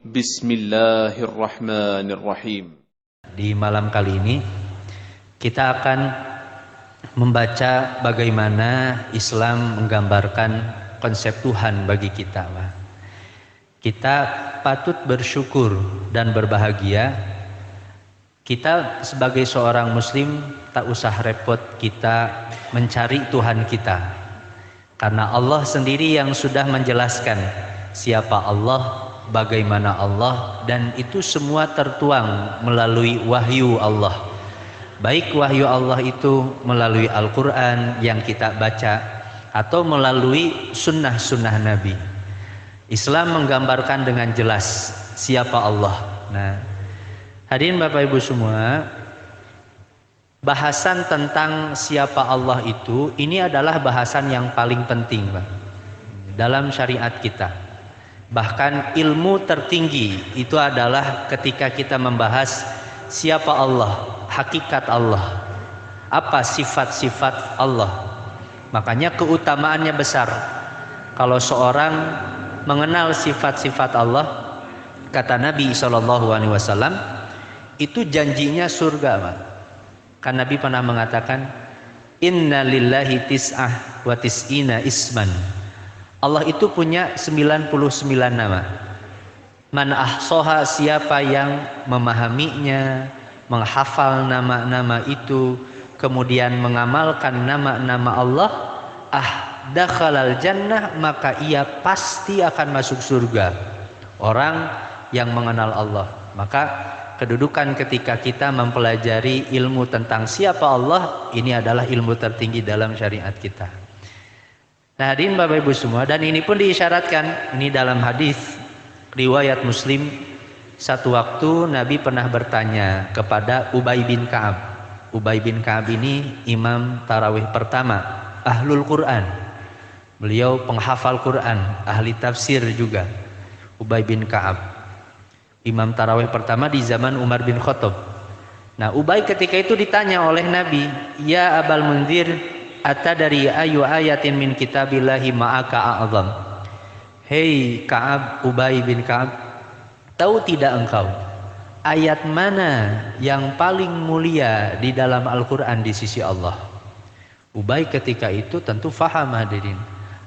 Bismillahirrahmanirrahim. Di malam kali ini kita akan membaca bagaimana Islam menggambarkan konsep Tuhan bagi kita. Kita patut bersyukur dan berbahagia. Kita sebagai seorang muslim tak usah repot kita mencari Tuhan kita, karena Allah sendiri yang sudah menjelaskan siapa Allah, bagaimana Allah, dan itu semua tertuang melalui wahyu Allah. Baik wahyu Allah itu melalui Al-Quran yang kita baca atau melalui sunnah-sunnah Nabi. Islam menggambarkan dengan jelas siapa Allah. Nah, hadirin Bapak Ibu semua, bahasan tentang siapa Allah itu ini adalah bahasan yang paling penting, Pak, dalam syariat kita. Bahkan ilmu tertinggi itu adalah ketika kita membahas siapa Allah, hakikat Allah, apa sifat-sifat Allah. Makanya keutamaannya besar. Kalau seorang mengenal sifat-sifat Allah, kata Nabi SAW, itu janjinya surga, Pak. Kan Nabi pernah mengatakan, Inna lillahi tis'ah wa tis'ina isman. Allah itu punya 99 nama. Man ahsoha, siapa yang memahaminya, menghafal nama-nama itu, kemudian mengamalkan nama-nama Allah, dakhalal jannah, maka ia pasti akan masuk surga. Orang yang mengenal Allah. Maka kedudukan ketika kita mempelajari ilmu tentang siapa Allah, ini adalah ilmu tertinggi dalam syariat kita. Nah, hadirin Bapak Ibu semua, dan ini pun diisyaratkan ini dalam hadis riwayat Muslim. Satu waktu Nabi pernah bertanya kepada Ubay bin Ka'ab. Ubay bin Ka'ab ini imam tarawih pertama, ahlul Quran. Beliau penghafal Quran, ahli tafsir juga. Ubay bin Ka'ab, imam tarawih pertama di zaman Umar bin Khattab. Nah, Ubay ketika itu ditanya oleh Nabi, ya Abal Munzir, atadari ayu ayatin min kitabillahi ma'aka a'zam. Hei Ka'ab, Ubay bin Ka'ab, tahu tidak engkau ayat mana yang paling mulia di dalam Al-Quran di sisi Allah? Ubay ketika itu tentu faham, hadirin.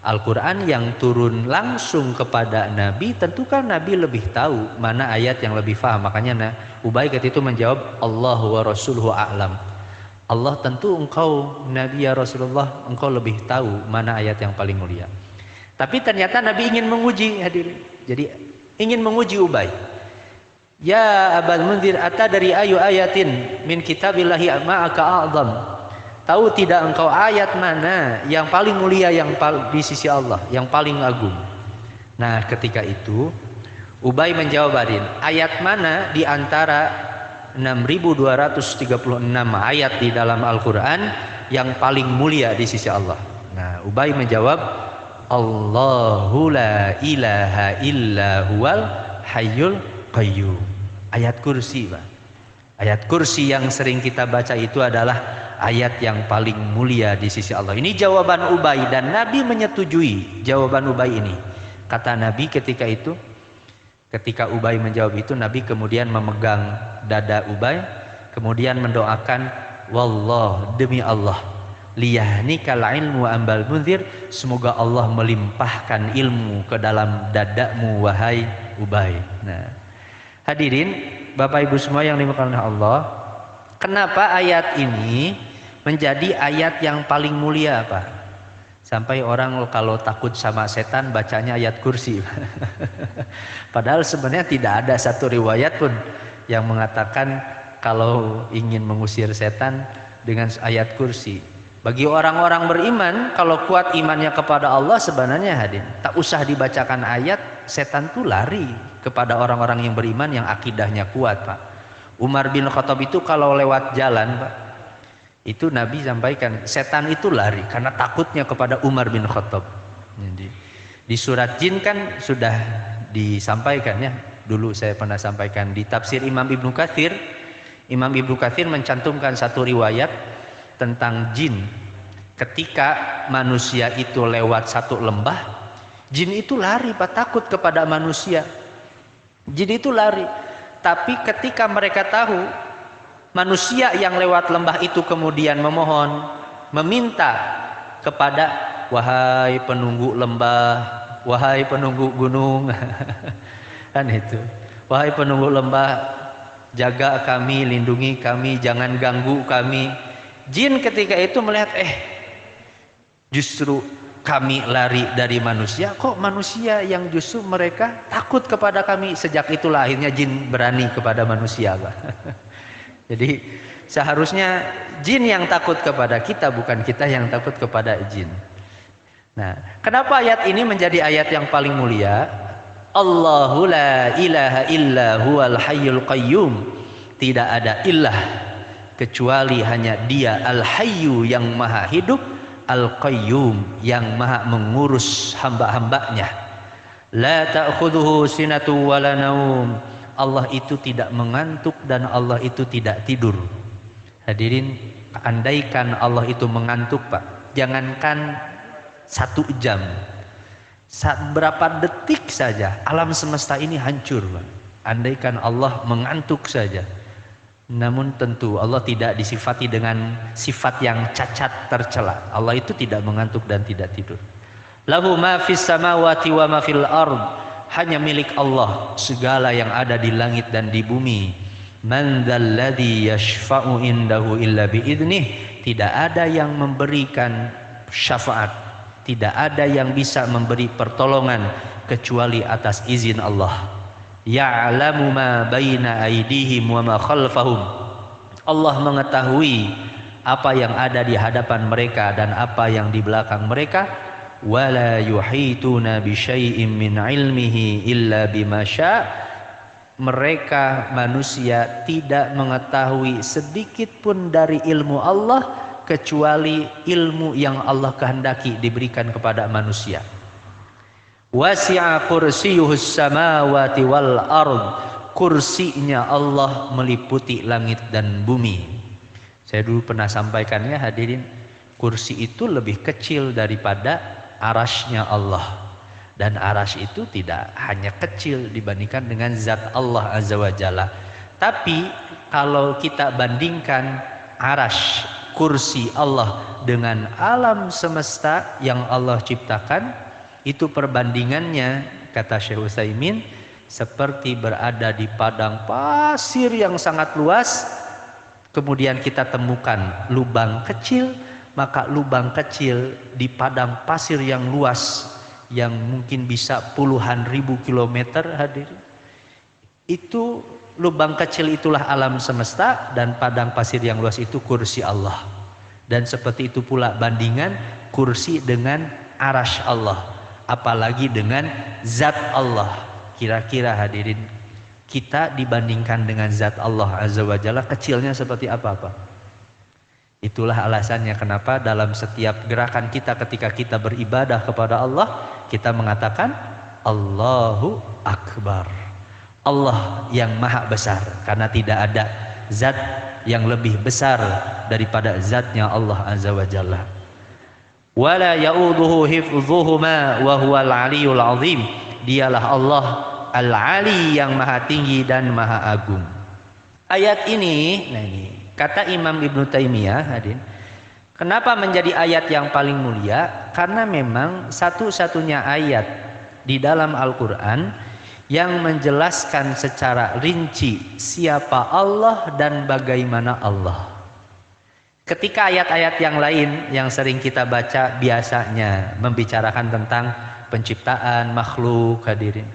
Al-Quran yang turun langsung kepada Nabi, tentu kan Nabi lebih tahu mana ayat yang lebih faham. Makanya Ubay ketika itu menjawab, Allahu wa rasuluhu a'lam. Allah tentu engkau Nabi ya Rasulullah, engkau lebih tahu mana ayat yang paling mulia. Tapi ternyata Nabi ingin menguji, hadirin. Jadi ingin menguji Ubay. Ya Abal Munzir, atadari ayu ayatin min kitabillahi ma'aka a'zam. Tahu tidak engkau ayat mana yang paling mulia yang di sisi Allah, yang paling agung? Nah, ketika itu Ubay menjawab, ayat mana di antara 6.236 ayat di dalam Al-Quran yang paling mulia di sisi Allah? Nah, Ubay menjawab, Allahu la ilaha illa huwal hayyul qayyum. Ayat kursi, Pak. Ayat kursi yang sering kita baca itu adalah ayat yang paling mulia di sisi Allah. Ini jawaban Ubay, dan Nabi menyetujui jawaban Ubay ini. Kata Nabi ketika itu, ketika Ubay menjawab itu, Nabi kemudian memegang dada Ubay, kemudian mendoakan, wallah, demi Allah, liyahnikal ilmu ambal munzir, semoga Allah melimpahkan ilmu ke dalam dadamu wahai Ubay. Nah, hadirin Bapak Ibu semua yang dimuliakan Allah, kenapa ayat ini menjadi ayat yang paling mulia, Pak? Sampai orang kalau takut sama setan bacanya ayat kursi. Padahal sebenarnya tidak ada satu riwayat pun yang mengatakan kalau ingin mengusir setan dengan ayat kursi. Bagi orang-orang beriman, kalau kuat imannya kepada Allah, sebenarnya hadir, tak usah dibacakan ayat, setan tuh lari kepada orang-orang yang beriman yang akidahnya kuat, Pak. Umar bin Khattab itu kalau lewat jalan, Pak, itu Nabi sampaikan, setan itu lari karena takutnya kepada Umar bin Khattab. Jadi, di surat Jin kan sudah disampaikan, ya. Dulu saya pernah sampaikan di tafsir Imam Ibnu Katsir. Imam Ibnu Katsir mencantumkan satu riwayat tentang jin. Ketika manusia itu lewat satu lembah, jin itu lari, Pak, takut kepada manusia. Jin itu lari. Tapi ketika mereka tahu manusia yang lewat lembah itu kemudian memohon, meminta kepada, wahai penunggu lembah, wahai penunggu gunung, kan itu, wahai penunggu lembah, jaga kami, lindungi kami, jangan ganggu kami. Jin ketika itu melihat, justru kami lari dari manusia, kok manusia yang justru mereka takut kepada kami. Sejak itulah akhirnya jin berani kepada manusia, Pak. Jadi seharusnya jin yang takut kepada kita, bukan kita yang takut kepada jin. Nah, kenapa ayat ini menjadi ayat yang paling mulia? Allahu la ilaha illa huwal hayyul qayyum. Tidak ada ilah kecuali hanya Dia al-hayyu yang maha hidup, al-qayyum yang maha mengurus hamba-hambanya. La ta'khudhuhu sinatu wala naum. Allah itu tidak mengantuk dan Allah itu tidak tidur. Hadirin, andaikan Allah itu mengantuk, Pak, jangankan 1 jam, berapa detik saja alam semesta ini hancur, Pak. Andaikan Allah mengantuk saja. Namun tentu Allah tidak disifati dengan sifat yang cacat tercela. Allah itu tidak mengantuk dan tidak tidur. Lahu ma fis samawati wa ma fil ard. Hanya milik Allah segala yang ada di langit dan di bumi. Man dzalladzi yashfa'u indahu illa biidnih. Tidak ada yang memberikan syafaat, tidak ada yang bisa memberi pertolongan kecuali atas izin Allah. Ya'lamu ma baina aydihim wa ma khalfahum. Allah mengetahui apa yang ada di hadapan mereka dan apa yang di belakang mereka. Wala yuhituna bi syai'in min ilmihi illa bima syaa. Mereka manusia tidak mengetahui sedikit pun dari ilmu Allah kecuali ilmu yang Allah kehendaki diberikan kepada manusia. Wasi'a kursiyyuhus samawati wal ard. Kursinya Allah meliputi langit dan bumi. Saya dulu pernah sampaikannya, hadirin, kursi itu lebih kecil daripada arasy-Nya Allah. Dan arasy itu tidak hanya kecil dibandingkan dengan zat Allah Azza wa Jalla. Tapi kalau kita bandingkan arasy, kursi Allah dengan alam semesta yang Allah ciptakan, itu perbandingannya, kata Syekh Utsaimin, seperti berada di padang pasir yang sangat luas. Kemudian kita temukan lubang kecil, maka lubang kecil di padang pasir yang luas, yang mungkin bisa puluhan ribu kilometer, hadir. Itu lubang kecil itulah alam semesta, dan padang pasir yang luas itu kursi Allah. Dan seperti itu pula bandingan kursi dengan arasy Allah. Apalagi dengan zat Allah. Kira-kira hadirin, kita dibandingkan dengan zat Allah Azza wa Jalla kecilnya seperti apa? Itulah alasannya kenapa dalam setiap gerakan kita ketika kita beribadah kepada Allah, kita mengatakan Allahu Akbar. Allah yang maha besar, karena tidak ada zat yang lebih besar daripada zatnya Allah Azza wa Jalla. Wala ya'uduhu hifdzuhuma wa huwal aliyyul azim. Dialah Allah Al-Ali yang maha tinggi dan maha agung. Ayat ini, nah ini kata Imam Ibnu Taimiyah, hadirin, kenapa menjadi ayat yang paling mulia? Karena memang satu-satunya ayat di dalam Al-Qur'an yang menjelaskan secara rinci siapa Allah dan bagaimana Allah. Ketika ayat-ayat yang lain yang sering kita baca biasanya membicarakan tentang penciptaan makhluk, hadirin,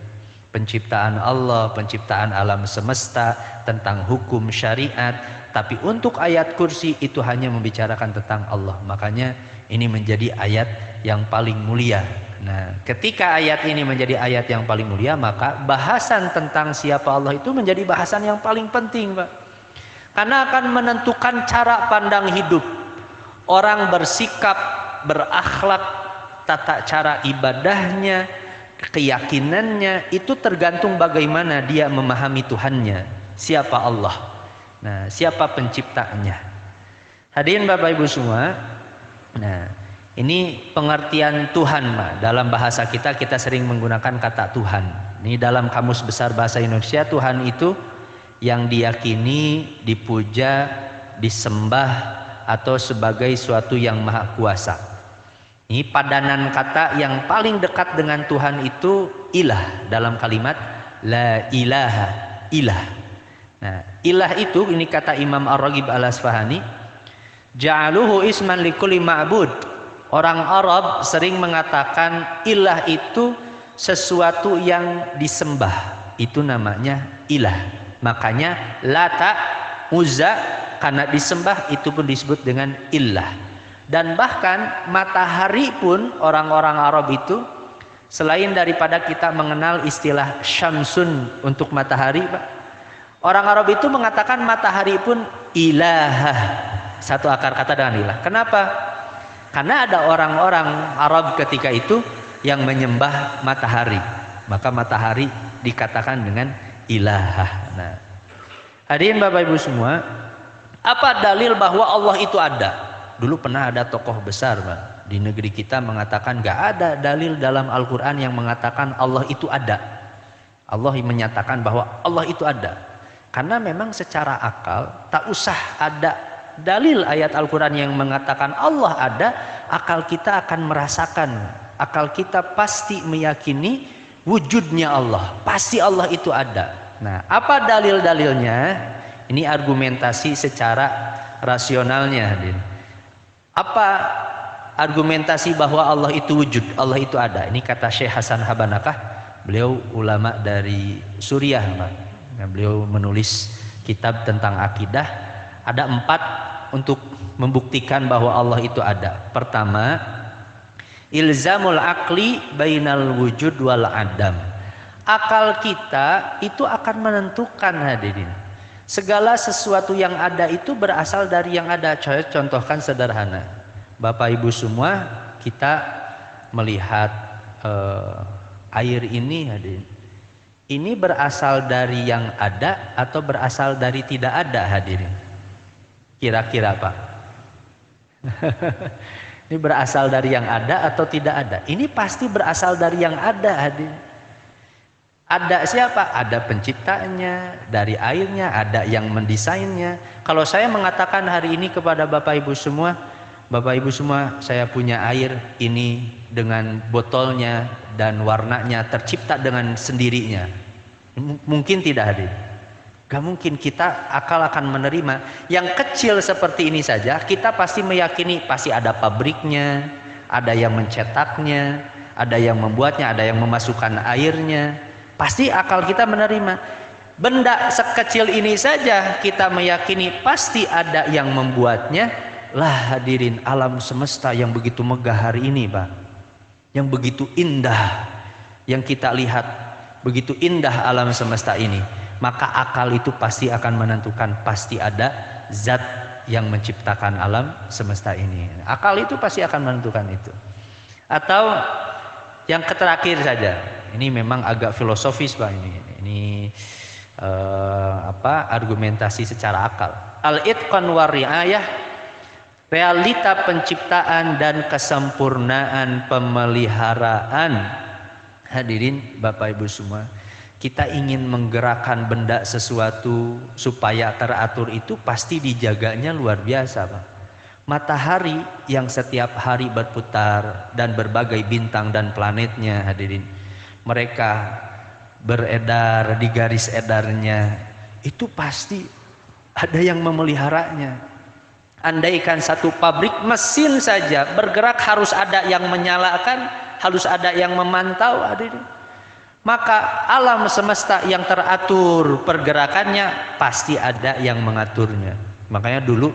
penciptaan Allah, penciptaan alam semesta, tentang hukum syariat. Tapi untuk ayat kursi itu hanya membicarakan tentang Allah. Makanya ini menjadi ayat yang paling mulia. Nah, ketika ayat ini menjadi ayat yang paling mulia, maka bahasan tentang siapa Allah itu menjadi bahasan yang paling penting, Pak. Karena akan menentukan cara pandang hidup. Orang bersikap, berakhlak, tata cara ibadahnya, keyakinannya, itu tergantung bagaimana dia memahami Tuhannya. Siapa Allah? Nah, siapa penciptanya? Hadirin Bapak Ibu semua. Nah, ini pengertian Tuhan, Pak. Dalam bahasa kita sering menggunakan kata Tuhan. Ini dalam Kamus Besar Bahasa Indonesia, Tuhan itu yang diyakini, dipuja, disembah, atau sebagai suatu yang maha kuasa. Ini padanan kata yang paling dekat dengan Tuhan itu ilah, dalam kalimat la ilaha ilah. Nah, ilah itu, ini kata Imam Ar-Raghib Al-Asfahani, ja'aluhu isman likulli ma'bud. Orang Arab sering mengatakan ilah itu sesuatu yang disembah, itu namanya ilah. Makanya Lata, Uzza, karena disembah itu pun disebut dengan ilah. Dan bahkan matahari pun orang-orang Arab itu, selain daripada kita mengenal istilah syamsun untuk matahari, Pak, orang Arab itu mengatakan matahari pun ilahah, satu akar kata dengan ilah. Kenapa? Karena ada orang-orang Arab ketika itu yang menyembah matahari, maka matahari dikatakan dengan ilahah. Nah, hadirin Bapak Ibu semua, apa dalil bahwa Allah itu ada? Dulu pernah ada tokoh besar, Pak, di negeri kita mengatakan gak ada dalil dalam Al-Quran yang mengatakan Allah itu ada. Allah menyatakan bahwa Allah itu ada. Karena memang secara akal tak usah ada dalil ayat Al-Quran yang mengatakan Allah ada, akal kita akan merasakan, akal kita pasti meyakini wujudnya Allah, pasti Allah itu ada. Nah, apa dalil-dalilnya? Ini argumentasi secara rasionalnya, hadirin. Apa argumentasi bahwa Allah itu wujud, Allah itu ada? Ini kata Syekh Hasan Habanakah, beliau ulama dari Suriah, Pak. Nah, beliau menulis kitab tentang akidah. Ada 4 untuk membuktikan bahwa Allah itu ada. Pertama, ilzamul akli bainal wujud wal adam. Akal kita itu akan menentukan, hadirin. Segala sesuatu yang ada itu berasal dari yang ada. Saya contohkan sederhana. Bapak Ibu semua, kita melihat air ini, hadirin. Ini berasal dari yang ada atau berasal dari tidak ada, hadirin? Kira-kira, Pak? Ini berasal dari yang ada atau tidak ada? Ini pasti berasal dari yang ada, hadirin. Ada siapa? Ada penciptanya, dari airnya, ada yang mendesainnya. Kalau saya mengatakan hari ini kepada Bapak Ibu semua, Bapak Ibu semua, saya punya air ini dengan botolnya dan warnanya tercipta dengan sendirinya. Mungkin tidak, hadir? Gak mungkin. Kita akal akan menerima. Yang kecil seperti ini saja, kita pasti meyakini pasti ada pabriknya, ada yang mencetaknya, ada yang membuatnya, ada yang memasukkan airnya. Pasti akal kita menerima. Benda sekecil ini saja kita meyakini pasti ada yang membuatnya. Lah, hadirin, alam semesta yang begitu megah hari ini, Pak, yang begitu indah, yang kita lihat begitu indah alam semesta ini, maka akal itu pasti akan menentukan pasti ada zat yang menciptakan alam semesta ini. Akal itu pasti akan menentukan itu. Atau yang terakhir saja, ini memang agak filosofis, Pak, ini argumentasi secara akal. Al-itqan wa riayah, realita penciptaan dan kesempurnaan pemeliharaan. Hadirin Bapak Ibu semua, kita ingin menggerakkan benda sesuatu supaya teratur, itu pasti dijaganya luar biasa, Pak. Matahari yang setiap hari berputar dan berbagai bintang dan planetnya, hadirin, mereka beredar di garis edarnya, itu pasti ada yang memeliharanya. Andaikan satu pabrik mesin saja bergerak, harus ada yang menyalakan, harus ada yang memantau, hadirin. Maka alam semesta yang teratur pergerakannya pasti ada yang mengaturnya. Makanya dulu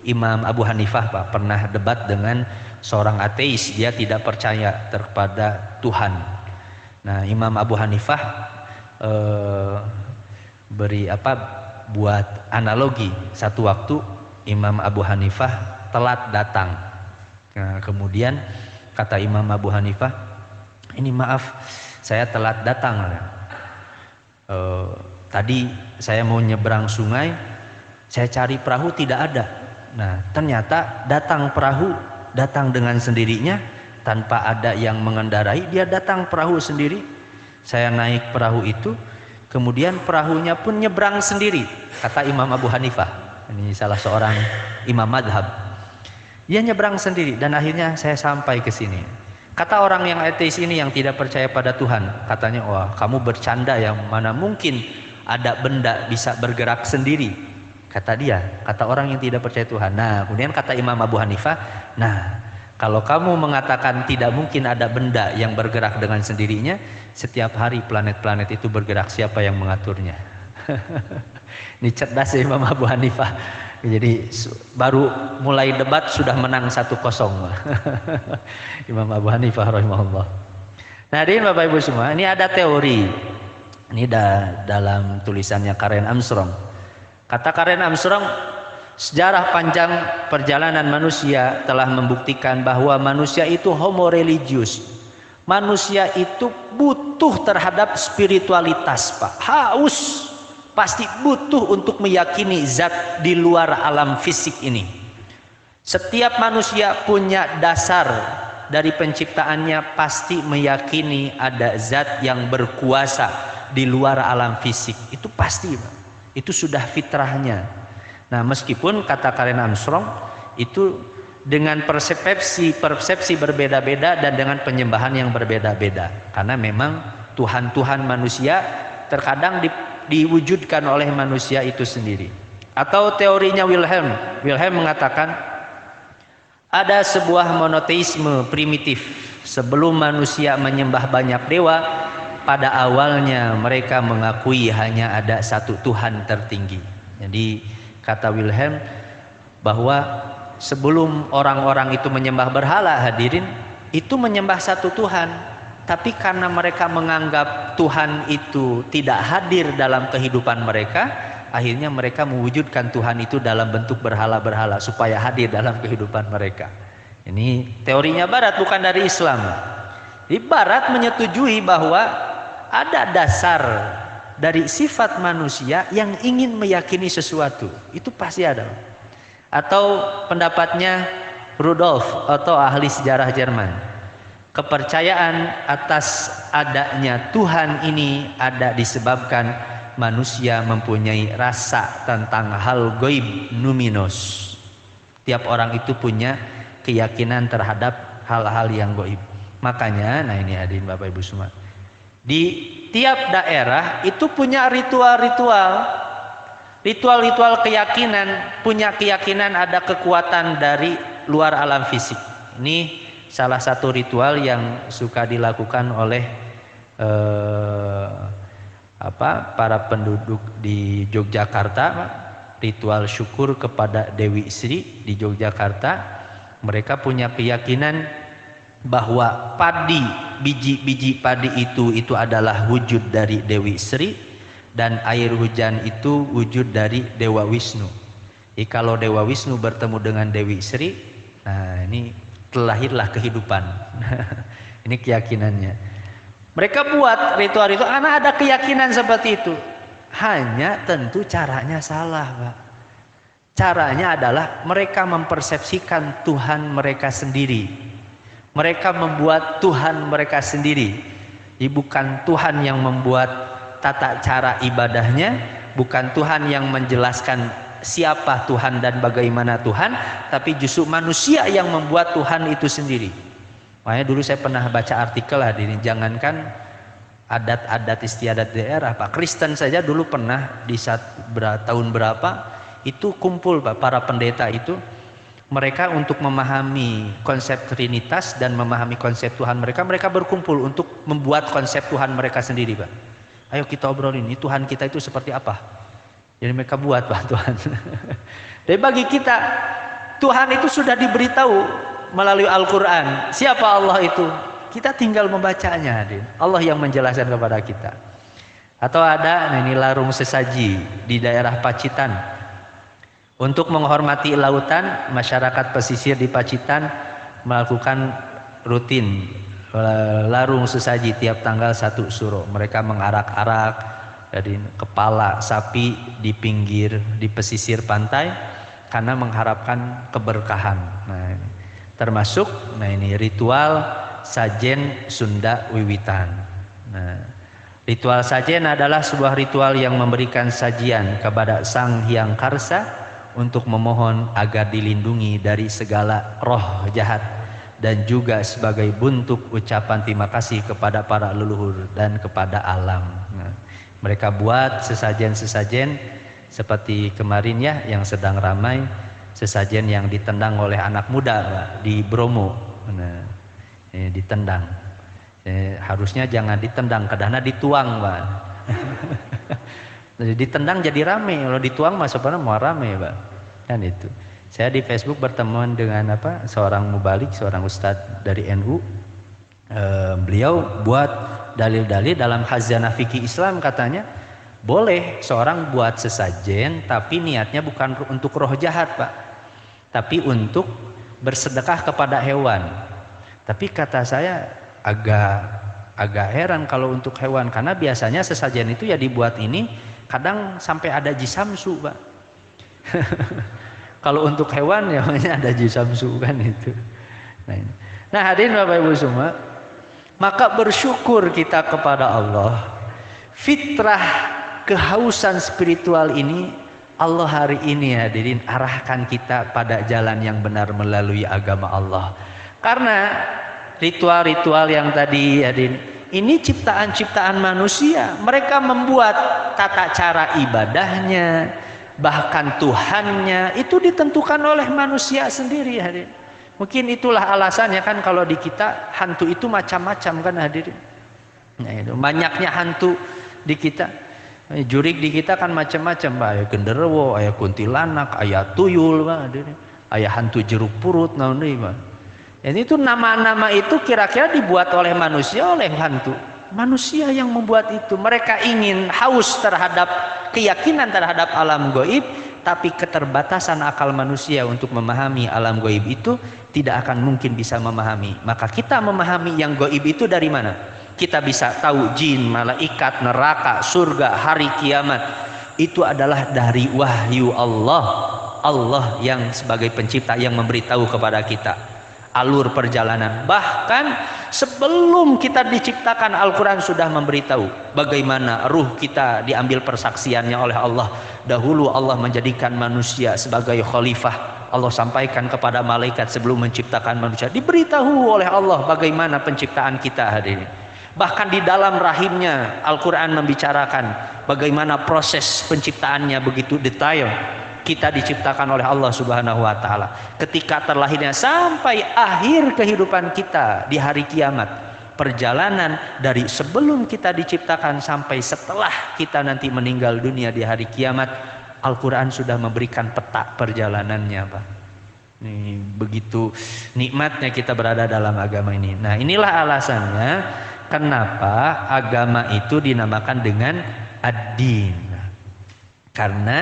Imam Abu Hanifah, Pak, pernah debat dengan seorang ateis. Dia tidak percaya kepada Tuhan. Nah, Imam Abu Hanifah buat analogi. Satu waktu Imam Abu Hanifah telat datang. Nah, kemudian kata Imam Abu Hanifah, ini maaf, saya telat datang. Tadi saya mau nyebrang sungai, saya cari perahu tidak ada. Nah, ternyata datang perahu, datang dengan sendirinya tanpa ada yang mengendarai. Dia datang perahu sendiri. Saya naik perahu itu, kemudian perahunya pun nyebrang sendiri, kata Imam Abu Hanifah. Ini salah seorang imam madhab. Dia nyebrang sendiri dan akhirnya saya sampai ke sini. Kata orang yang ateis ini yang tidak percaya pada Tuhan, katanya, wah kamu bercanda ya, mana mungkin ada benda bisa bergerak sendiri. Kata dia, kata orang yang tidak percaya Tuhan. Nah kemudian kata Imam Abu Hanifah, nah kalau kamu mengatakan tidak mungkin ada benda yang bergerak dengan sendirinya, setiap hari planet-planet itu bergerak, siapa yang mengaturnya? Ini cerdas ya Imam Abu Hanifah. Jadi baru mulai debat sudah menang 1-0. Imam Abu Hanifah rahimahullah. Nah, hadirin Bapak Ibu semua, ini ada teori. Ini dalam tulisannya Karen Armstrong. Kata Karen Armstrong, sejarah panjang perjalanan manusia telah membuktikan bahwa manusia itu homo religius. Manusia itu butuh terhadap spiritualitas, Pak. Haus. Pasti butuh untuk meyakini zat di luar alam fisik ini. Setiap manusia punya dasar dari penciptaannya, pasti meyakini ada zat yang berkuasa di luar alam fisik. Itu pasti, Pak. Itu sudah fitrahnya. Nah, meskipun kata Karen Armstrong itu dengan persepsi berbeda-beda dan dengan penyembahan yang berbeda-beda. Karena memang Tuhan manusia terkadang diwujudkan oleh manusia itu sendiri. Atau teorinya Wilhelm mengatakan ada sebuah monoteisme primitif. Sebelum manusia menyembah banyak dewa, pada awalnya mereka mengakui hanya ada satu Tuhan tertinggi. Jadi kata Wilhelm bahwa sebelum orang-orang itu menyembah berhala, hadirin, itu menyembah satu Tuhan. Tapi karena mereka menganggap Tuhan itu tidak hadir dalam kehidupan mereka, akhirnya mereka mewujudkan Tuhan itu dalam bentuk berhala-berhala supaya hadir dalam kehidupan mereka. Ini teorinya Barat, bukan dari Islam. Di Barat menyetujui bahwa ada dasar dari sifat manusia yang ingin meyakini sesuatu. Itu pasti ada. Atau pendapatnya Rudolf atau ahli sejarah Jerman. Kepercayaan atas adanya Tuhan ini ada disebabkan manusia mempunyai rasa tentang hal gaib numinos. Tiap orang itu punya keyakinan terhadap hal-hal yang gaib. Makanya, nah ini hadirin Bapak Ibu semua, di tiap daerah itu punya ritual keyakinan, punya keyakinan ada kekuatan dari luar alam fisik. Ini salah satu ritual yang suka dilakukan oleh para penduduk di Yogyakarta, ritual syukur kepada Dewi Sri di Yogyakarta. Mereka punya keyakinan bahwa biji-biji padi itu adalah wujud dari Dewi Sri, dan air hujan itu wujud dari Dewa Wisnu. Jadi kalau Dewa Wisnu bertemu dengan Dewi Sri, nah ini terlahirlah kehidupan. Ini keyakinannya. Mereka buat ritual-ritual karena ada keyakinan seperti itu. Hanya tentu caranya salah, Pak. Caranya adalah mereka mempersepsikan Tuhan mereka sendiri. Mereka membuat Tuhan mereka sendiri. Jadi bukan Tuhan yang membuat tata cara ibadahnya, bukan Tuhan yang menjelaskan siapa Tuhan dan bagaimana Tuhan, tapi justru manusia yang membuat Tuhan itu sendiri. Makanya dulu saya pernah baca artikel, hadirin, jangankan adat-adat istiadat daerah, Pak, Kristen saja dulu pernah di tahun berapa itu kumpul, Pak, para pendeta itu, mereka untuk memahami konsep Trinitas dan memahami konsep Tuhan mereka berkumpul untuk membuat konsep Tuhan mereka sendiri, Pak. Ayo kita obrolin, ini Tuhan kita itu seperti apa? Jadi mereka buat, Pak, Tuhan. Jadi bagi kita, Tuhan itu sudah diberitahu melalui Al-Quran. Siapa Allah itu? Kita tinggal membacanya, hadir. Allah yang menjelaskan kepada kita. Atau ada, nah ini larung sesaji di daerah Pacitan. Untuk menghormati lautan, masyarakat pesisir di Pacitan melakukan rutin larung sesaji tiap tanggal 1 Suro. Mereka mengarak-arak dari kepala sapi di pesisir pantai karena mengharapkan keberkahan. Nah, termasuk ini ritual Sajen Sunda Wiwitan. Nah, Ritual sajen adalah sebuah ritual yang memberikan sajian kepada Sang Hyang Karsa untuk memohon agar dilindungi dari segala roh jahat, dan juga sebagai bentuk ucapan terima kasih kepada para leluhur dan kepada alam. Nah, mereka buat sesajen-sesajen seperti kemarin ya yang sedang ramai, sesajen yang ditendang oleh anak muda Pak, di Bromo. Nah, ditendang. Harusnya jangan ditendang, kadang dituang Pak. Ditendang jadi rame, kalau dituang mah sebenarnya mau rame Pak. Kan itu. Saya di Facebook berteman dengan seorang mubalik, seorang ustadz dari NU. Beliau buat dalil-dalil dalam khazanah fikih Islam, katanya boleh seorang buat sesajen tapi niatnya bukan untuk roh jahat Pak, tapi untuk bersedekah kepada hewan. Tapi kata saya agak heran kalau untuk hewan, karena biasanya sesajen itu ya dibuat ini kadang sampai ada jisamsu Pak. Kalau untuk hewan ya ada jisamsu kan itu. Nah hadirin Bapak Ibu semua, maka bersyukur kita kepada Allah. Fitrah kehausan spiritual ini Allah hari ini hadirin arahkan kita pada jalan yang benar melalui agama Allah. Karena ritual-ritual yang tadi hadirin ini ciptaan-ciptaan manusia. Mereka membuat tata cara ibadahnya, bahkan Tuhannya itu ditentukan oleh manusia sendiri hadirin. Mungkin itulah alasannya kan kalau di kita hantu itu macam-macam kan hadirin. Nah, itu banyaknya hantu di kita. Jurik di kita kan macam-macam Pak. Aya genderuwo, aya kuntilanak, aya tuyul Pak hadirin. Aya hantu jeruk purut naon deui Pak. Jadi itu nama-nama itu kira-kira dibuat oleh manusia, oleh hantu. Manusia yang membuat itu. Mereka ingin haus terhadap keyakinan terhadap alam gaib, tapi keterbatasan akal manusia untuk memahami alam gaib itu tidak akan mungkin bisa memahami. Maka kita memahami yang gaib itu dari mana? Kita bisa tahu jin, malaikat, neraka, surga, hari kiamat. Itu adalah dari wahyu Allah. Allah yang sebagai pencipta yang memberitahu kepada kita alur perjalanan. Bahkan sebelum kita diciptakan, Al-Quran sudah memberitahu bagaimana ruh kita diambil persaksiannya oleh Allah. Dahulu Allah menjadikan manusia sebagai khalifah. Allah sampaikan kepada malaikat sebelum menciptakan manusia. Diberitahu oleh Allah bagaimana penciptaan kita hadirin. Bahkan di dalam rahimnya Al-Quran membicarakan bagaimana proses penciptaannya begitu detail. Kita diciptakan oleh Allah Subhanahu wa taala. Ketika terlahirnya sampai akhir kehidupan kita di hari kiamat. Perjalanan dari sebelum kita diciptakan sampai setelah kita nanti meninggal dunia di hari kiamat, Al-Quran sudah memberikan peta perjalanannya Pak. Ini begitu nikmatnya kita berada dalam agama ini. Nah, inilah alasannya kenapa agama itu dinamakan dengan ad-din. Karena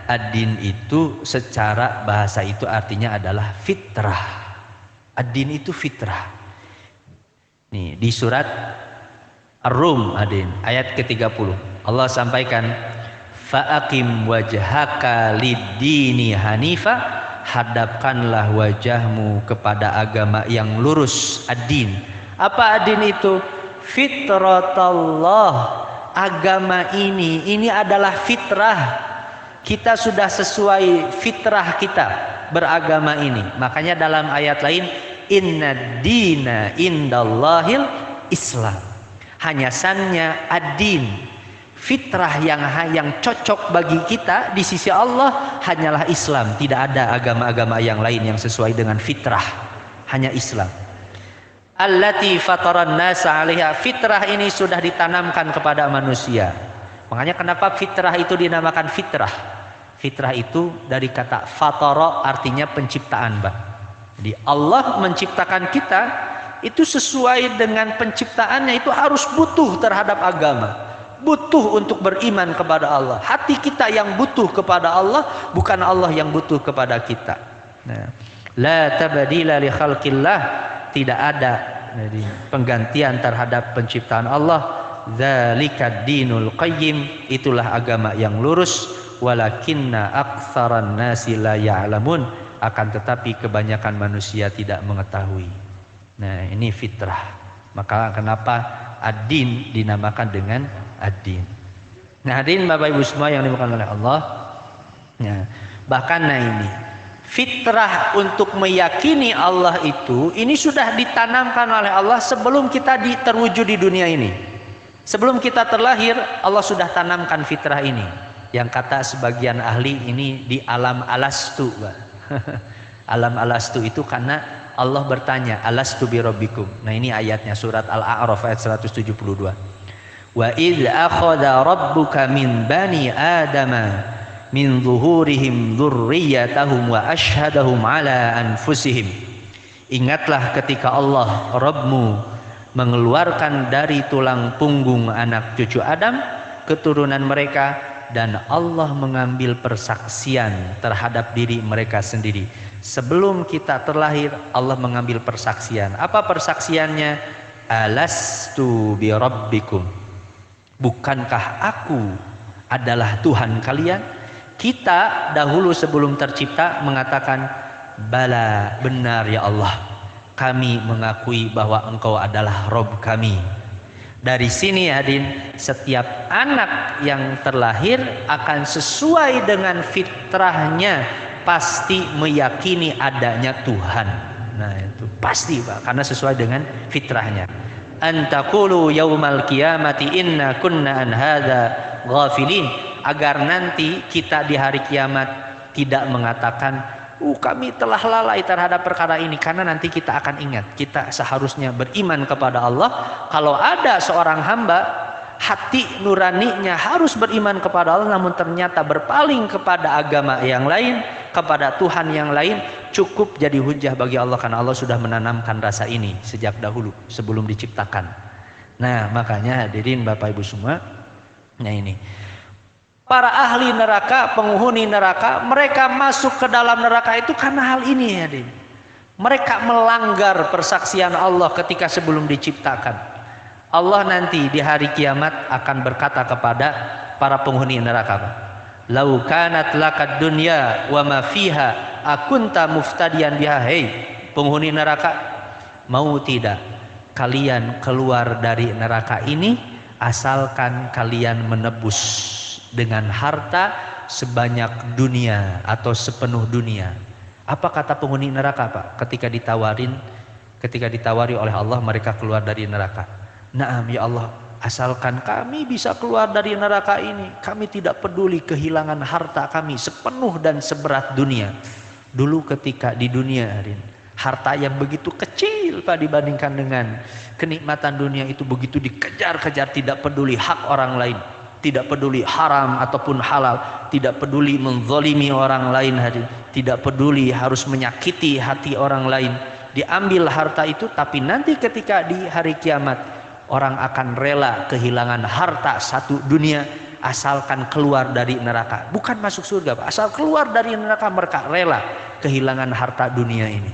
ad-din itu secara bahasa itu artinya adalah fitrah. Ad-din itu fitrah. Nih di surat Ar-Rum ad-din ayat ke-30 Allah sampaikan fa'aqim wajhaka lid-dini hanifa, hadapkanlah wajahmu kepada agama yang lurus. Ad-din. Apa ad-din itu? Fitratallah. Agama ini adalah fitrah. Kita sudah sesuai fitrah kita beragama ini. Makanya dalam ayat lain, inna dina indallahil Islam. Hanya sannya ad-din, fitrah yang cocok bagi kita di sisi Allah hanyalah Islam. Tidak ada agama-agama yang lain yang sesuai dengan fitrah. Hanya Islam. Allati fataran nasa 'alaiha. Fitrah ini sudah ditanamkan kepada manusia. Makanya kenapa fitrah itu dinamakan fitrah? Fitrah itu dari kata fatara artinya penciptaan, Pak. Jadi Allah menciptakan kita itu sesuai dengan penciptaannya, itu harus butuh terhadap agama. Butuh untuk beriman kepada Allah. Hati kita yang butuh kepada Allah, bukan Allah yang butuh kepada kita. Nah, la tabdila li khalqillah. Tidak ada penggantian terhadap penciptaan Allah. Dzalika dinul qayyim. Itulah agama yang lurus. Walakinna aktsaran nasi la ya'lamun. Akan tetapi kebanyakan manusia tidak mengetahui. Nah, ini fitrah. Maka kenapa ad-din dinamakan dengan ad-din. Nah, hadirin Bapak Ibu semua yang dimuliakan oleh Allah. Ya, bahkan ini fitrah untuk meyakini Allah itu ini sudah ditanamkan oleh Allah sebelum kita terwujud di dunia ini. Sebelum kita terlahir, Allah sudah tanamkan fitrah ini. Yang kata sebagian ahli ini di alam alastu. Alam alastu itu karena Allah bertanya, alastu bi rabbikum. Nah, ini ayatnya surat Al-A'raf ayat 172. Wa idz akhadha rabbuka min bani adama min zuhurihim dzurriyyatahum wa asyhadahum ala anfusihim. Ingatlah ketika Allah Rabbmu mengeluarkan dari tulang punggung anak cucu Adam keturunan mereka, dan Allah mengambil persaksian terhadap diri mereka sendiri. Sebelum kita terlahir, Allah mengambil persaksian. Apa persaksiannya? Alastu bi rabbikum. Bukankah aku adalah Tuhan kalian? Kita dahulu sebelum tercipta mengatakan, bala, benar ya Allah, kami mengakui bahwa Engkau adalah Rabb kami. Dari sini hadirin, setiap anak yang terlahir akan sesuai dengan fitrahnya pasti meyakini adanya Tuhan. Nah, itu pasti Pak, karena sesuai dengan fitrahnya. Antaqulu yaumal qiyamati inna kunna an hadza ghafilin. Agar nanti kita di hari kiamat tidak mengatakan, kami telah lalai terhadap perkara ini, karena nanti kita akan ingat, kita seharusnya beriman kepada Allah. Kalau ada seorang hamba hati nuraninya harus beriman kepada Allah, namun ternyata berpaling kepada agama yang lain, kepada Tuhan yang lain, cukup jadi hujah bagi Allah, karena Allah sudah menanamkan rasa ini sejak dahulu sebelum diciptakan. Nah, makanya hadirin Bapak Ibu semua, nah ini para ahli neraka, penghuni neraka, mereka masuk ke dalam neraka itu karena hal ini ya. Mereka melanggar persaksian Allah ketika sebelum diciptakan. Allah nanti di hari kiamat akan berkata kepada para penghuni neraka, lau kanat lakad dunya wa ma fiha akunta muftadiyan biha. Hei penghuni neraka, mau tidak kalian keluar dari neraka ini asalkan kalian menebus dengan harta sebanyak dunia atau sepenuh dunia. Apa kata penghuni neraka Pak? Ketika ditawari oleh Allah mereka keluar dari neraka. Naam ya Allah, asalkan kami bisa keluar dari neraka ini, kami tidak peduli kehilangan harta kami sepenuh dan seberat dunia. Dulu ketika di dunia, harta yang begitu kecil Pak dibandingkan dengan kenikmatan dunia itu, begitu dikejar-kejar, tidak peduli hak orang lain, tidak peduli haram ataupun halal, tidak peduli menzalimi orang lain, tidak peduli harus menyakiti hati orang lain, diambil harta itu. Tapi nanti ketika di hari kiamat orang akan rela kehilangan harta satu dunia asalkan keluar dari neraka, bukan masuk surga Pak, asal keluar dari neraka mereka rela kehilangan harta dunia ini.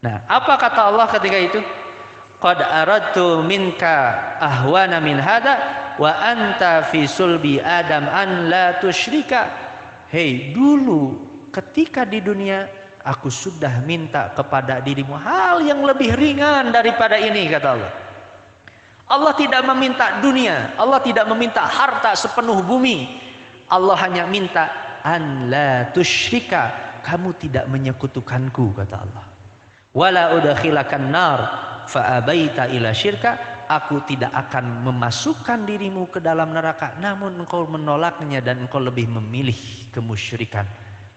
Nah, apa kata Allah ketika itu? Qad aradtu minka ahwana min hada wa anta fi sulbi Adam an la tusyrika. Hei, dulu ketika di dunia aku sudah minta kepada dirimu hal yang lebih ringan daripada ini, kata Allah. Allah tidak meminta dunia, Allah tidak meminta harta sepenuh bumi. Allah hanya minta an la tusyrika, kamu tidak menyekutukanku, kata Allah. Wala udkhilakan nar fa abaita ila syirka, aku tidak akan memasukkan dirimu ke dalam neraka, namun engkau menolaknya dan engkau lebih memilih kemusyrikan,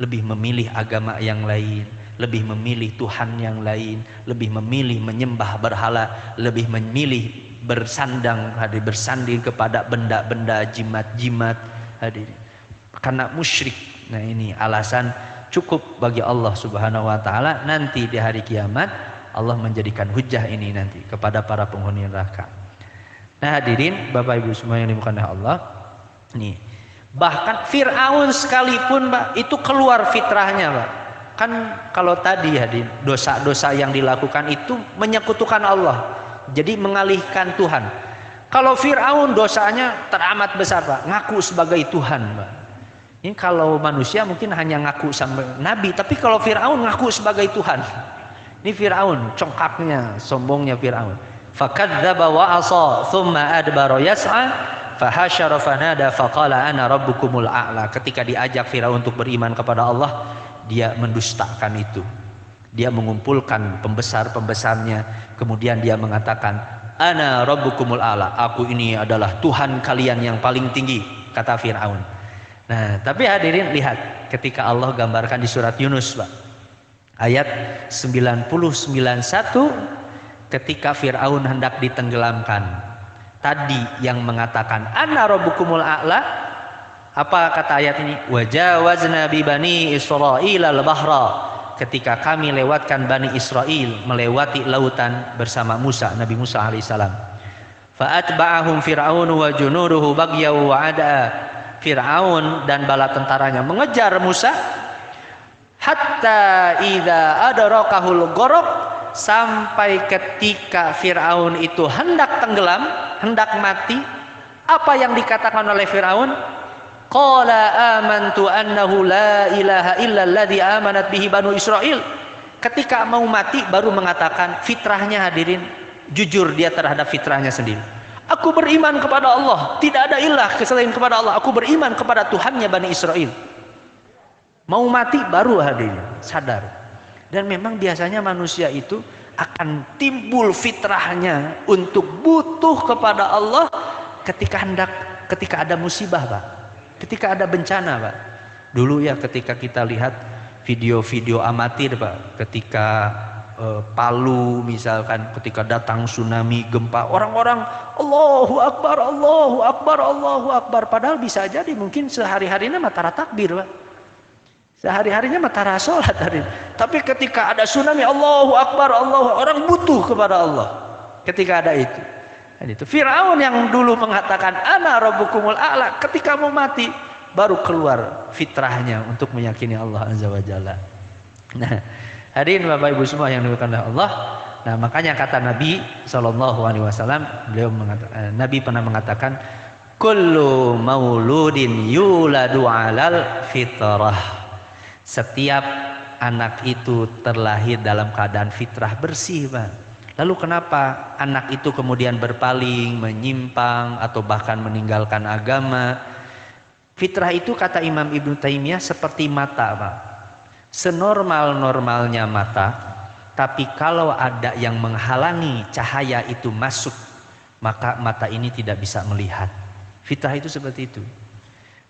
lebih memilih agama yang lain, lebih memilih Tuhan yang lain, lebih memilih menyembah berhala, lebih memilih bersanding kepada benda-benda jimat-jimat, karena musyrik. Nah, ini alasan cukup bagi Allah Subhanahu wa taala nanti di hari kiamat Allah menjadikan hujah ini nanti kepada para penghuni neraka. Nah, hadirin Bapak Ibu semua yang dimuliakan oleh Allah, nih bahkan Fir'aun sekalipun Pak itu keluar fitrahnya Pak. Kan kalau tadi hadirin dosa-dosa yang dilakukan itu menyekutukan Allah, jadi mengalihkan Tuhan. Kalau Fir'aun dosanya teramat besar Pak, ngaku sebagai Tuhan Pak. Ini kalau manusia mungkin hanya ngaku sama nabi, tapi kalau Fir'aun ngaku sebagai Tuhan. Ini Fir'aun, congkaknya, sombongnya Fir'aun. Fakadzdzaba wa 'asa, tsumma adbara yas'a, fahasyara fanada faqala ana rabbukumul a'la. Ketika diajak Firaun untuk beriman kepada Allah, dia mendustakan itu. Dia mengumpulkan pembesar-pembesarnya, kemudian dia mengatakan, ana rabbukumul a'la, aku ini adalah Tuhan kalian yang paling tinggi, kata Firaun. Nah, tapi hadirin lihat ketika Allah gambarkan di surat Yunus, Pak, ayat 99:1, ketika Firaun hendak ditenggelamkan, tadi yang mengatakan ana rabbukumul a'la, apa kata ayat ini? Wajawazna bi bani Israil al-bahra, ketika kami lewatkan Bani Israel melewati lautan bersama Musa, Nabi Musa alaihissalam. Fa'atba'ahum fir'aun wa junuduhu baghyaw wa 'ada. Fir'aun dan bala tentaranya mengejar Musa hatta idza adrakahul gharq, sampai ketika Fir'aun itu hendak tenggelam, hendak mati. Apa yang dikatakan oleh Fir'aun? Qala amantu annahu la ilaha illa alladhi amanat bihi banu Israil. Ketika mau mati baru mengatakan, fitrahnya hadirin, jujur dia terhadap fitrahnya sendiri. Aku beriman kepada Allah, tidak ada ilah selain kepada Allah. Aku beriman kepada Tuhannya Bani Israel. Mau mati baru hadirin sadar. Dan memang biasanya manusia itu akan timbul fitrahnya untuk butuh kepada Allah ketika ada musibah, Pak. Ketika ada bencana, Pak. Dulu ya ketika kita lihat video-video amatir, Pak, ketika Palu misalkan, ketika datang tsunami, gempa, orang-orang Allahu Akbar, Allahu Akbar, Allahu Akbar, padahal bisa jadi mungkin sehari-harinya matara takbir, Pak. Sehari-harinya matara sholat hari. Tapi ketika ada tsunami, Allahu Akbar, orang butuh kepada Allah ketika ada itu. Dan itu Firaun yang dulu mengatakan ana rabbukumul a'la, ketika mau mati baru keluar fitrahnya untuk meyakini Allah azza wa jalla. Nah, hadirin Bapak Ibu semua yang dimuliakan oleh Allah. Nah, makanya kata Nabi SAW, beliau mengatakan, Nabi pernah mengatakan, kullu mauludin yuladu 'alal fitrah. Setiap anak itu terlahir dalam keadaan fitrah bersih, Pak. Lalu kenapa anak itu kemudian berpaling, menyimpang, atau bahkan meninggalkan agama? Fitrah itu kata Imam Ibnu Taimiyah seperti mata, Pak. Senormal-normalnya mata, tapi kalau ada yang menghalangi cahaya itu masuk, maka mata ini tidak bisa melihat. Fitrah itu seperti itu.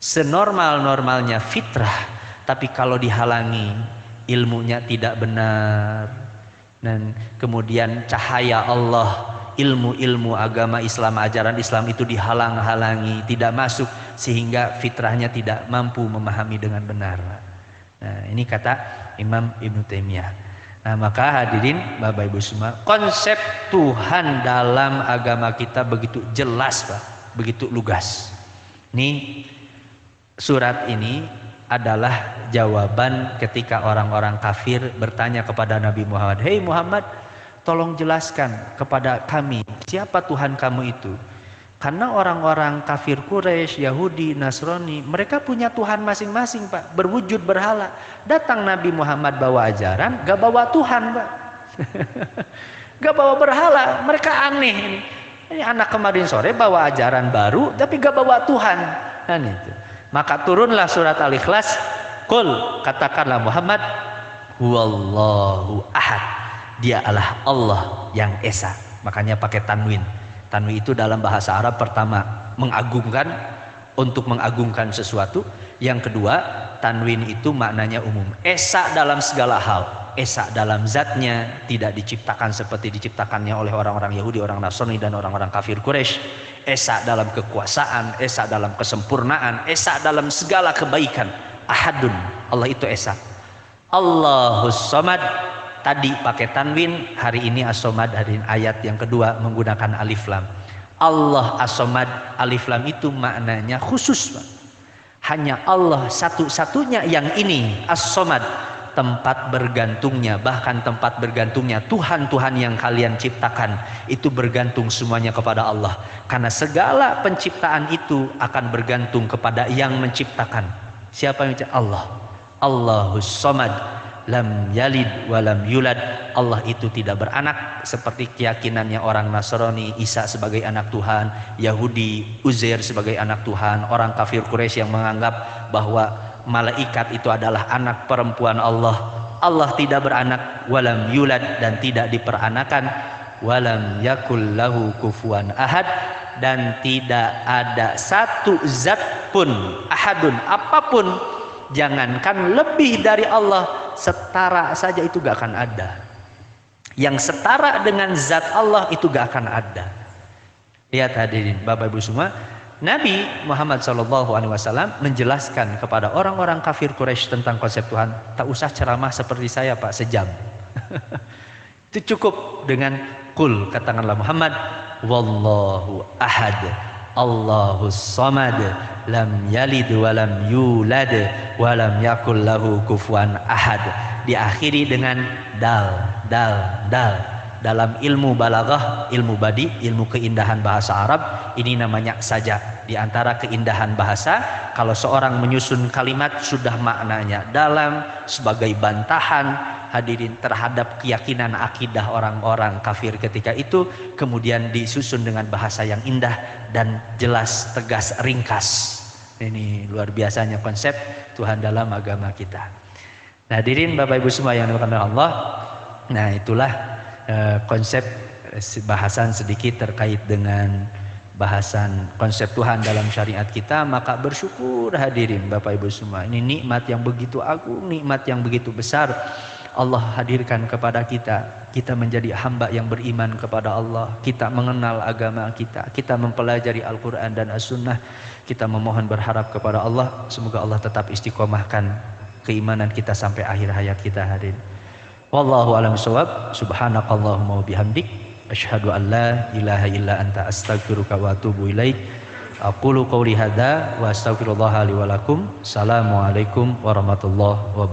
Senormal-normalnya fitrah, tapi kalau dihalangi, ilmunya tidak benar, dan kemudian cahaya Allah, ilmu-ilmu agama Islam, ajaran Islam itu dihalang-halangi, tidak masuk, sehingga fitrahnya tidak mampu memahami dengan benar. Nah, ini kata Imam Ibnu Taimiyah. Nah, maka hadirin Bapak Ibu semua, konsep Tuhan dalam agama kita begitu jelas, Pak, begitu lugas. Ini surat ini adalah jawaban ketika orang-orang kafir bertanya kepada Nabi Muhammad, "Hei Muhammad, tolong jelaskan kepada kami siapa Tuhan kamu itu?" Karena orang-orang kafir Quraisy, Yahudi, Nasrani, mereka punya Tuhan masing-masing, Pak, berwujud berhala. Datang Nabi Muhammad bawa ajaran, gak bawa Tuhan, Pak. Gak bawa berhala. Mereka aneh. Ini anak kemarin sore bawa ajaran baru, tapi gak bawa Tuhan. Nah, itu. Maka turunlah surat Al-Ikhlas. Qul, katakanlah Muhammad, huwallahu ahad. Dia adalah Allah yang esa. Makanya pakai tanwin. Tanwin itu dalam bahasa Arab pertama mengagungkan, untuk mengagungkan sesuatu. Yang kedua, tanwin itu maknanya umum. Esa dalam segala hal. Esa dalam zatnya, tidak diciptakan seperti diciptakannya oleh orang-orang Yahudi, orang Nasrani, dan orang-orang kafir Quraisy. Esa dalam kekuasaan, esa dalam kesempurnaan, esa dalam segala kebaikan. Ahadun, Allah itu esa. Allahus Somad, tadi pakai tanwin, hari ini as-somad, hari ini ayat yang kedua menggunakan alif lam. Allah as-somad, alif lam itu maknanya khusus, Pak. Hanya Allah satu-satunya yang ini as-somad, tempat bergantungnya, bahkan tempat bergantungnya Tuhan-Tuhan yang kalian ciptakan itu bergantung semuanya kepada Allah. Karena segala penciptaan itu akan bergantung kepada yang menciptakan. Siapa yang menciptakan? Allah. Allahus somad. lam yalid wa lam yulad. Allah itu tidak beranak seperti keyakinannya orang Nasrani Isa sebagai anak Tuhan, Yahudi Uzair sebagai anak Tuhan, orang kafir Quraisy yang menganggap bahwa malaikat itu adalah anak perempuan Allah. Allah tidak beranak, walam yulad, dan tidak diperanakan, walam yakul lahu kufuwan ahad, dan tidak ada satu zat pun, ahadun, apapun, jangankan lebih dari Allah, setara saja itu gak akan ada. Yang setara dengan zat Allah itu gak akan ada. Lihat hadirin Bapak Ibu semua, Nabi Muhammad SAW menjelaskan kepada orang-orang kafir Quraisy tentang konsep Tuhan. Tak usah ceramah seperti saya Pak, sejam. Itu cukup dengan kul, katakanlah Muhammad, wallahu ahad, Allahus samad, lam yalid walam yulad, walam yakul lahu kufuwan ahad. Diakhiri dengan dal, dal, dal. Dalam ilmu balaghah, ilmu badi, ilmu keindahan bahasa Arab, ini namanya saja. Di antara keindahan bahasa, kalau seorang menyusun kalimat sudah maknanya dalam, sebagai bantahan hadirin terhadap keyakinan akidah orang-orang kafir ketika itu, kemudian disusun dengan bahasa yang indah dan jelas, tegas, ringkas. Ini luar biasanya konsep Tuhan dalam agama kita. Nah, hadirin Bapak Ibu semua yang dimuliakan Allah, nah itulah konsep bahasan sedikit terkait dengan bahasan konsep Tuhan dalam syariat kita. Maka bersyukur hadirin Bapak Ibu semua, ini nikmat yang begitu agung, nikmat yang begitu besar Allah hadirkan kepada kita. Kita menjadi hamba yang beriman kepada Allah, kita mengenal agama kita, kita mempelajari Al-Quran dan As-Sunnah, kita memohon berharap kepada Allah semoga Allah tetap istiqomahkan keimanan kita sampai akhir hayat kita hadirin. Wallahu a'lam bishawab. Subhanakallahumma wa bihamdik, asyhadu an la ilaha illa anta, astaghfiruka wa atubu ilaik. Aqulu qouli hadza wa astaghfirullaha li wa lakum. Assalamualaikum warahmatullahi wabarakatuh.